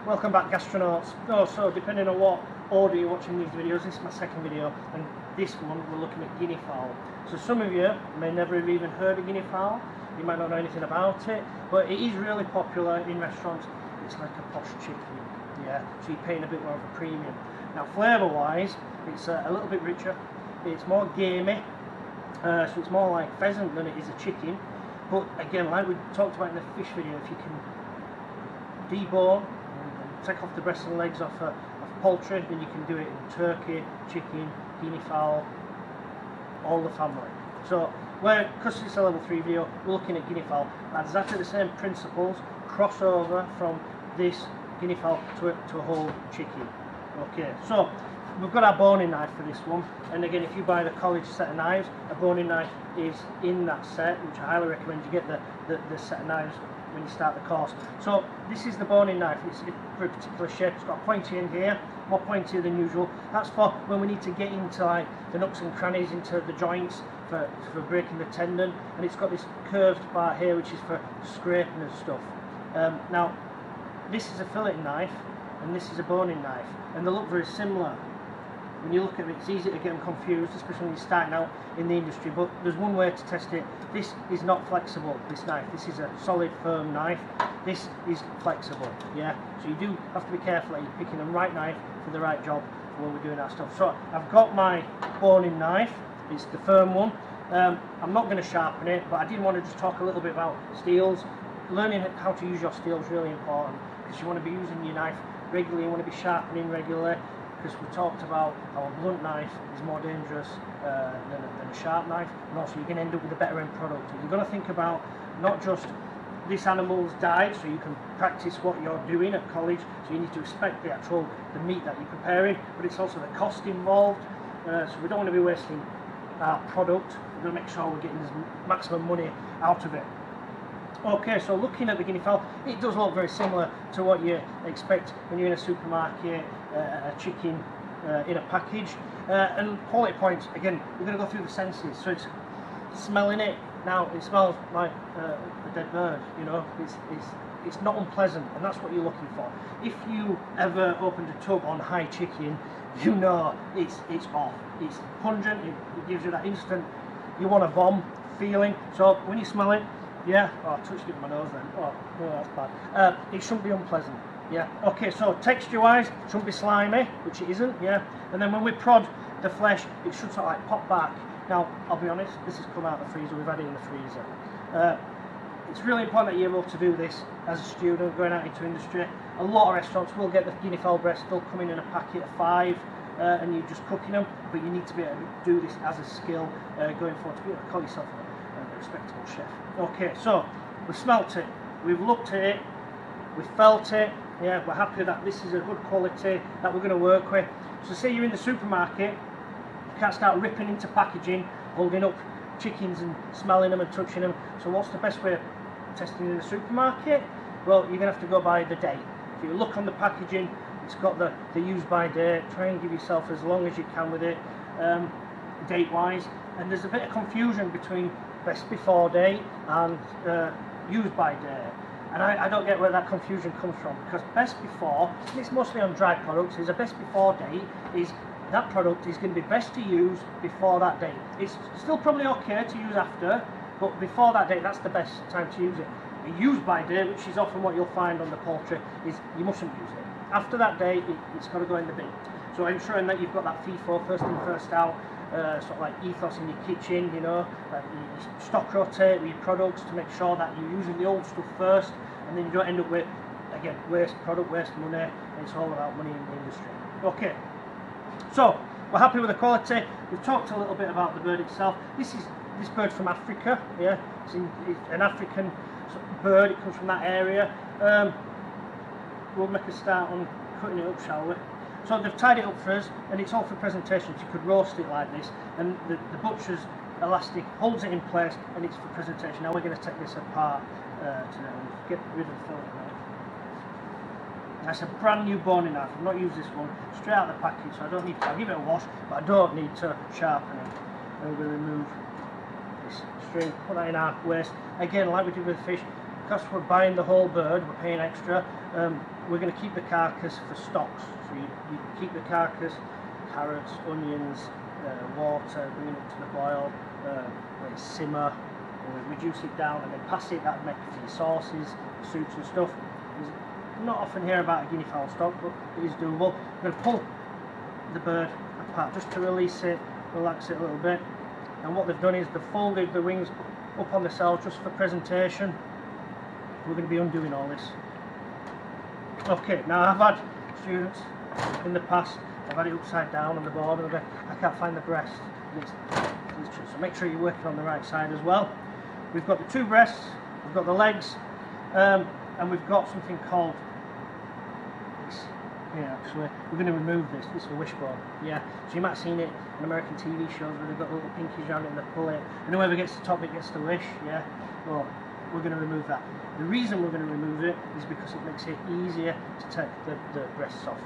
Welcome back, gastronauts. So depending on what order you're watching these videos, this is my second video, and this one we're looking at guinea fowl. So some of you may never have even heard of guinea fowl, you might not know anything about it, but it is really popular in restaurants. It's like a posh chicken, yeah, so you're paying a bit more of a premium. Now flavour wise, it's a little bit richer, it's more gamey, so it's more like pheasant than it is a chicken. But again, like we talked about in the fish video, if you can debone and take off the breasts and legs off poultry, then you can do it in turkey, chicken, guinea fowl, all the family. So because it's a level 3 video, we're looking at guinea fowl. That's exactly the same principles, crossover from this guinea fowl to a whole chicken. Okay, so we've got our boning knife for this one, and again, if you buy the college set of knives, a boning knife is in that set, which I highly recommend you get the set of knives when you start the course. So this is the boning knife. It's for a particular shape. It's got a pointy end here, more pointier than usual. That's for when we need to get into like the nooks and crannies, into the joints for breaking the tendon, and it's got this curved part here which is for scraping and stuff. Now this is a filleting knife and this is a boning knife, and they look very similar. When you look at it, it's easy to get them confused, especially when you're starting out in the industry, but there's one way to test it. This is not flexible, this knife. This is a solid, firm knife. This is flexible, yeah? So you do have to be careful that you're picking the right knife for the right job for when we're doing our stuff. So I've got my boning knife. It's the firm one. I'm not going to sharpen it, but I did want to just talk a little bit about steels. Learning how to use your steel is really important, because you want to be using your knife regularly, you want to be sharpening regularly, because we talked about how a blunt knife is more dangerous than a sharp knife, and also you're going to end up with a better end product. You've got to think about not just this animal's died, so you can practice what you're doing at college, so you need to respect the meat that you're preparing, but it's also the cost involved, so we don't want to be wasting our product. We're going to make sure we're getting as maximum money out of it. Okay, so looking at the guinea fowl, it does look very similar to what you expect when you're in a supermarket, a chicken in a package. And quality points, again, we're going to go through the senses. So it's smelling it. Now, it smells like a dead bird, you know, it's not unpleasant, and that's what you're looking for. If you ever opened a tub on high chicken, you know it's off. It's pungent, it gives you that instant, you want a vom feeling. So when you smell it, yeah, oh, I touched it with my nose then. Oh, no, that's bad. It shouldn't be unpleasant. Yeah. Okay, so texture-wise, it shouldn't be slimy, which it isn't. Yeah. And then when we prod the flesh, it should sort of like pop back. Now, I'll be honest, this has come out of the freezer. We've had it in the freezer. It's really important that you're able to do this as a student going out into industry. A lot of restaurants will get the guinea fowl breast. They'll come in a packet of 5, and you're just cooking them. But you need to be able to do this as a skill going forward, to be able to call yourself a respectable chef. Okay, so we've smelt it, we've looked at it, we've felt it, yeah, we're happy that this is a good quality that we're going to work with. So say you're in the supermarket, you can't start ripping into packaging, holding up chickens and smelling them and touching them. So what's the best way of testing in the supermarket? Well, you're going to have to go by the date. If you look on the packaging, it's got the use by date. Try and give yourself as long as you can with it, date wise. And there's a bit of confusion between best before date and use by date, and I don't get where that confusion comes from, because best before, and it's mostly on dry products, is a best before date is that product is going to be best to use before that date. It's still probably okay to use after, but before that date, that's the best time to use it. A use by date, which is often what you'll find on the poultry, is you mustn't use it. After that date, it's got to go in the bin. So ensuring that you've got that FIFO, first in, first out, sort of like ethos in your kitchen, you know, that you stock rotate with your products to make sure that you're using the old stuff first, and then you don't end up with, again, waste product, waste money, and it's all about money in the industry. Okay, so we're happy with the quality. We've talked a little bit about the bird itself. This bird's from Africa, yeah, it's an African sort of bird, it comes from that area. We'll make a start on cutting it up, shall we? So they've tied it up for us, and it's all for presentation. So you could roast it like this, and the butcher's elastic holds it in place, and it's for presentation. Now we're going to take this apart to get rid of the fillet knife. That's a brand new boning knife. I've not used this one, straight out of the package, so I don't need to. I'll give it a wash, but I don't need to sharpen it. And we're going to remove this string, put that in our waste. Again, like we did with the fish, because we're buying the whole bird, we're paying extra, we're going to keep the carcass for stocks. So you keep the carcass, carrots, onions, water, bring it to the boil, let it simmer, and reduce it down and then pass it. That make it for your sauces, soups and stuff. You not often hear about a guinea fowl stock, but it is doable. I'm going to pull the bird apart just to release it, relax it a little bit. And what they've done is they've folded the wings up on the cells just for presentation. We're going to be undoing all this. Okay, now I've had students in the past, I've had it upside down on the board and I can't find the breast. So make sure you're working on the right side as well. We've got the two breasts, we've got the legs, and we've got something called this. Yeah, actually, we're going to remove this. This is a wishbone. Yeah, so you might have seen it in American TV shows where they've got little pinkies around it and they pull it, and whoever gets to the top, it gets the wish. Yeah, well, we're going to remove that. The reason we're going to remove it is because it makes it easier to take the breasts off.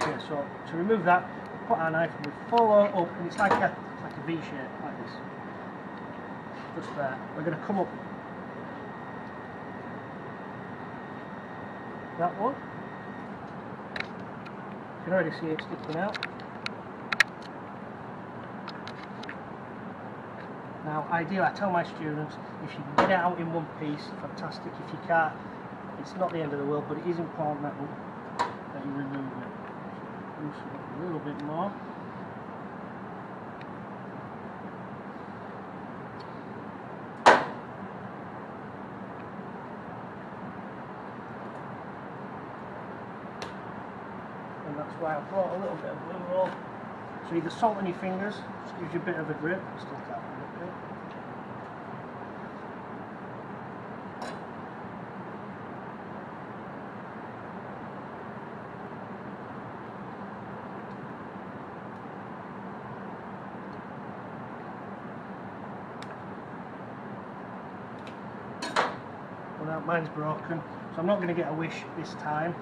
Okay, so to remove that, we put our knife and we follow up, and it's like a V shape, like this. Just there. We're going to come up that one. You can already see it sticking out. Now, ideally, I tell my students, if you can get it out in one piece, fantastic. If you can't, it's not the end of the world, but it is important that you remove it. Loosen it a little bit more. And that's why I brought a little bit of blue roll. So either salt on your fingers, just gives you a bit of a grip. Still tap a little bit. Well, now mine's broken, so I'm not going to get a wish this time.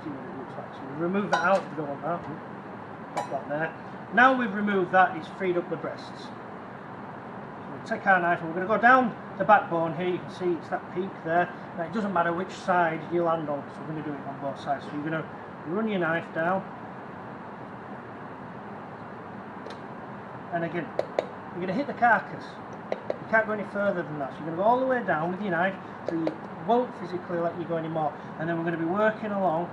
So we remove that out, we don't want that. Pop that there. Now we've removed that, it's freed up the breasts. So we'll take our knife and we're going to go down the backbone here. You can see it's that peak there. Now it doesn't matter which side you land on, so we're going to do it on both sides. So you're going to run your knife down. And again, you're going to hit the carcass. You can't go any further than that. So you're going to go all the way down with your knife so you won't physically let you go anymore. And then we're going to be working along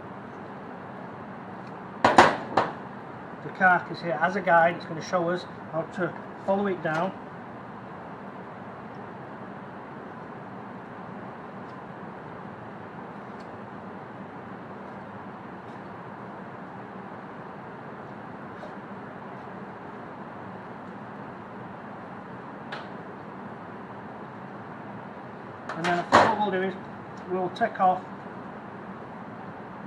the carcass here as a guide. It's going to show us how to follow it down. And then what we'll do is we'll take off,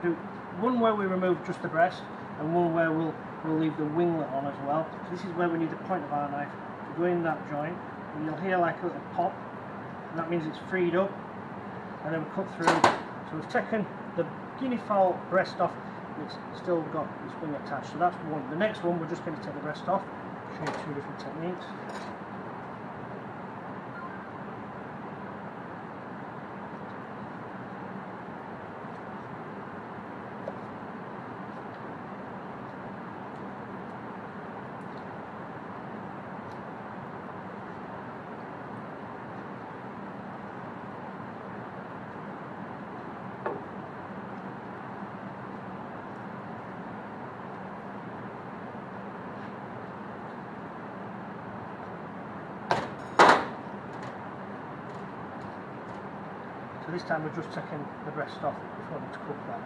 do one where we remove just the breast and one where we'll leave the winglet on as well. So this is where we need the point of our knife to go in that joint, and you'll hear like a little pop, and that means it's freed up, and then we cut through. So we've taken the guinea fowl breast off, and it's still got this wing attached, so that's one. The next one we're just going to take the breast off. Show you two different techniques. So this time we're just taking the breast off before we cook that.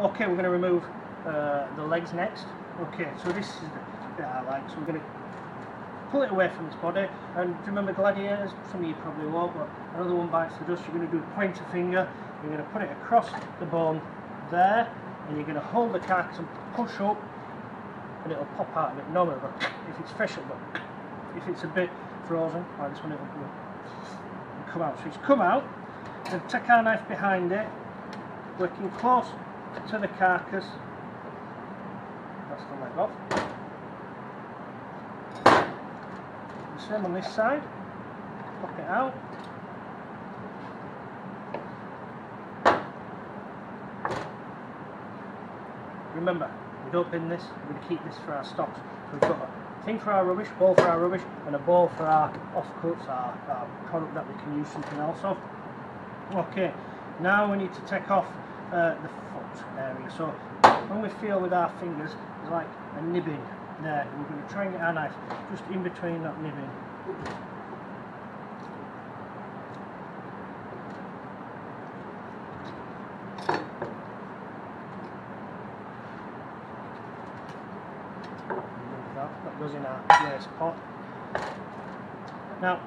Okay, we're going to remove the legs next. Okay, so this is the bit I like. So we're going to pull it away from its body. And remember gladiators? Some of you probably won't, but another one bites the dust. You're going to do a pointer finger. You're going to put it across the bone there, and you're going to hold the carcass and push up, and it'll pop out of it. Normally, but if it's fresh, but if it's a bit frozen, like this one, it'll come out. So it's come out. Then take our knife behind it, working close to the carcass. That's the leg off. same on this side. Pop it out. Remember, we don't bin this, we're going to keep this for our stocks. So we've got a thing for our rubbish, bowl for our rubbish, and a bowl for our offcuts, our product that we can use something else of. Okay, now we need to take off the foot area. So when we feel with our fingers, there's like a nibbing there. We're going to try and get our knife just in between that nibbing. That goes in our waste pot. Now,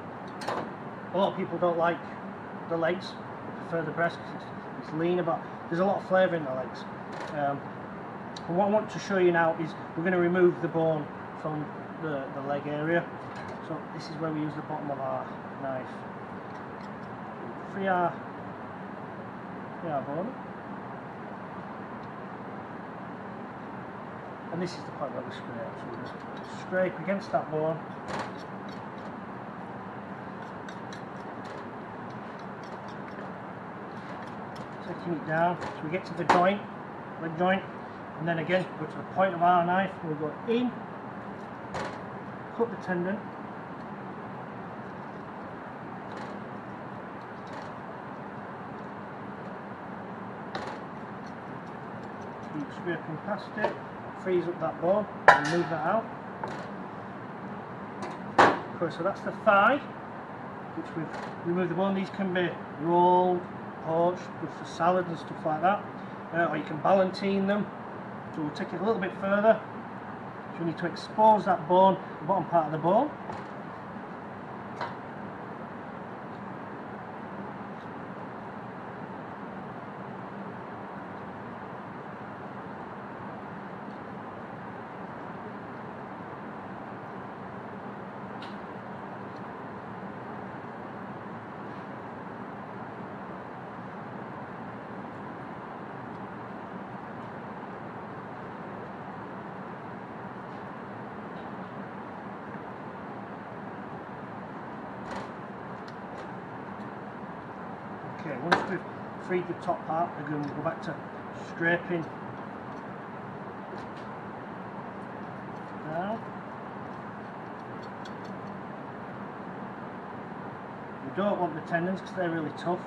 a lot of people don't like the legs, they prefer the breast because it's leaner, but there's a lot of flavour in the legs. And what I want to show you now is we're going to remove the bone from the leg area. So this is where we use the bottom of our knife. Free our bone. And this is the part where we scrape. So we just scrape against that bone. Taking it down, so we get to the joint, leg joint, and then again go to the point of our knife, and we go in, cut the tendon, keep scraping past it, freeze up that bone, and move that out. Okay, so that's the thigh, which we've removed the bone. These can be rolled, poached, good for salads and stuff like that, or you can ballantine them. So we'll take it a little bit further. So we need to expose that bone, the bottom part of the bone. Okay, once we've freed the top part, again we'll go back to scraping down. We don't want the tendons because they're really tough.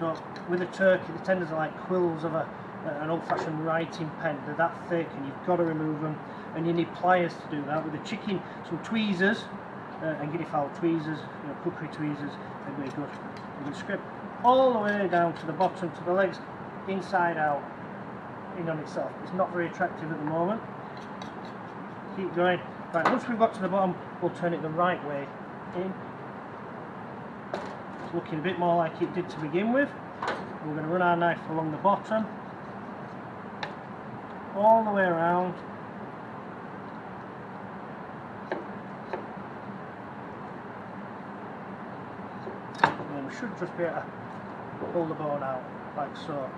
So with a turkey, the tendons are like quills of an old-fashioned writing pen. They're that thick, and you've got to remove them. And you need pliers to do that. With the chicken, some tweezers and guinea fowl tweezers, cookery tweezers, they're really good. You can scrape all the way down to the bottom, to the legs, inside out, in on itself. It's not very attractive at the moment. Keep going. Right, once we've got to the bottom, we'll turn it the right way in. It's looking a bit more like it did to begin with. We're going to run our knife along the bottom, all the way around. And then we should just be able to pull the bone out, like so.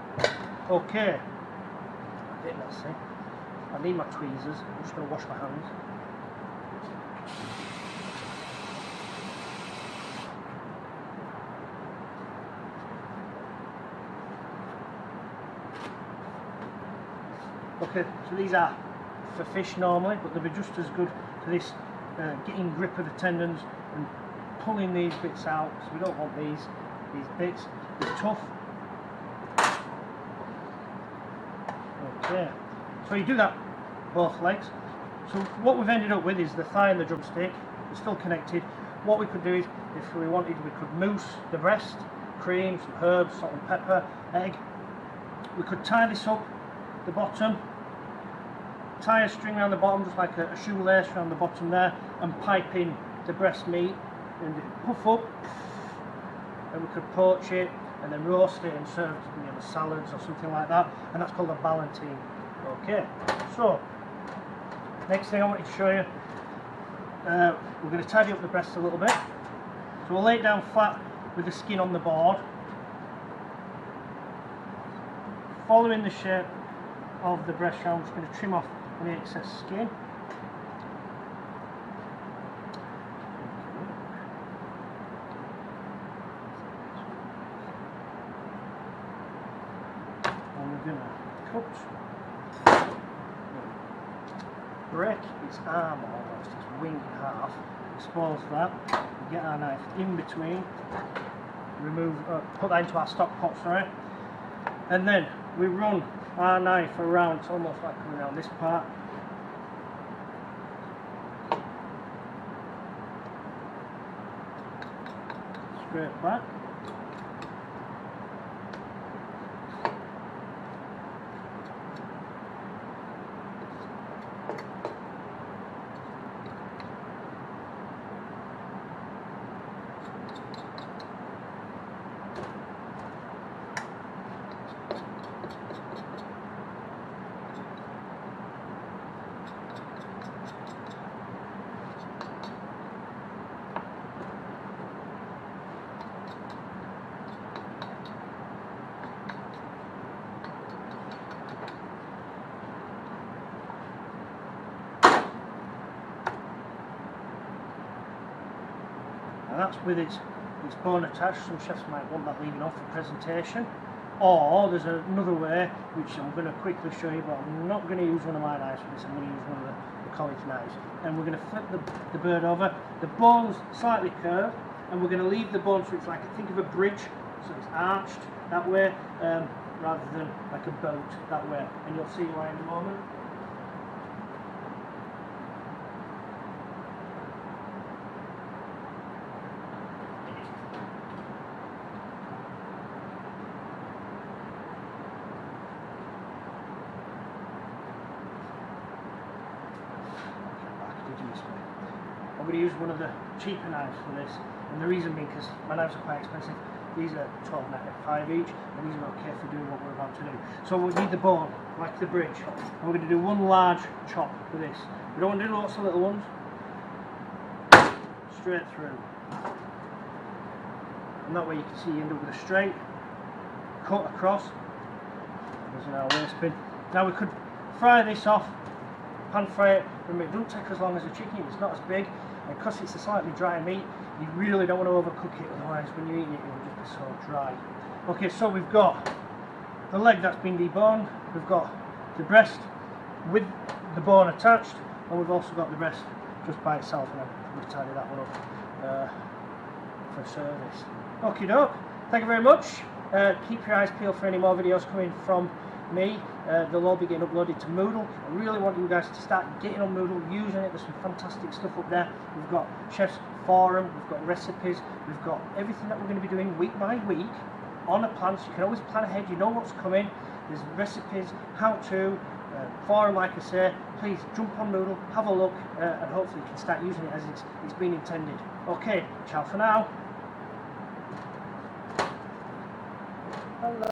Okay, I think that's it. I need my tweezers, I'm just going to wash my hands. Okay, so these are for fish normally, but they'll be just as good for this, getting grip of the tendons and pulling these bits out, so we don't want these bits. They're tough. Okay, so you do that both legs. So what we've ended up with is the thigh and the drumstick. They're still connected. What we could do is, if we wanted, we could mousse the breast, cream, some herbs, salt and pepper, egg. We could tie this up the bottom, tie a string around the bottom, just like a shoelace around the bottom there, and pipe in the breast meat, and puff up, and we could poach it and then roast it and serve it with salads or something like that, and that's called a ballantine. Okay, so next thing I wanted to show you, we're going to tidy up the breast a little bit. So we'll lay it down flat with the skin on the board, following the shape of the breast round. I'm just going to trim off any excess skin. Okay. going to cut, break its arm almost, its wing in half, expose that, we get our knife in between, remove, put that into our stock pot, sorry, and then we run our knife around, it's almost like coming around this part, straight back. And that's with its bone attached. Some chefs might want that leaving off for presentation, or there's another way which I'm going to quickly show you, but I'm not going to use one of my knives for this. I'm going to use one of the college knives, and we're going to flip the bird over. The bone's slightly curved, and we're going to leave the bone so it's like, think of a bridge, so it's arched that way, rather than like a boat that way, and you'll see why in a moment. I'm going to use one of the cheaper knives for this, and the reason being because my knives are quite expensive. These are $12.95 each, and these are okay for doing what we're about to do. So we'll need the bone, like the bridge, and we're going to do one large chop with this. We don't want to do lots of little ones. Straight through. And that way you can see you end up with a straight cut across. There's our waste bin. Now we could fry this off, pan fry it. Remember, it doesn't take as long as a chicken, it's not as big, and because it's a slightly dry meat, you really don't want to overcook it, otherwise when you eat it, it will just be so dry. Okay, so we've got the leg that's been deboned, we've got the breast with the bone attached, and we've also got the breast just by itself, and we've tidied that one up for service. Okie doke, thank you very much. Keep your eyes peeled for any more videos coming from me. They'll all be getting uploaded to Moodle. I really want you guys to start getting on Moodle, using it. There's some fantastic stuff up there. We've got Chef's Forum, we've got recipes, we've got everything that we're going to be doing week by week on a plan, so you can always plan ahead, you know what's coming. There's recipes, how to, forum, like I say. Please jump on Moodle, have a look, and hopefully you can start using it as it's been intended. Okay, ciao for now.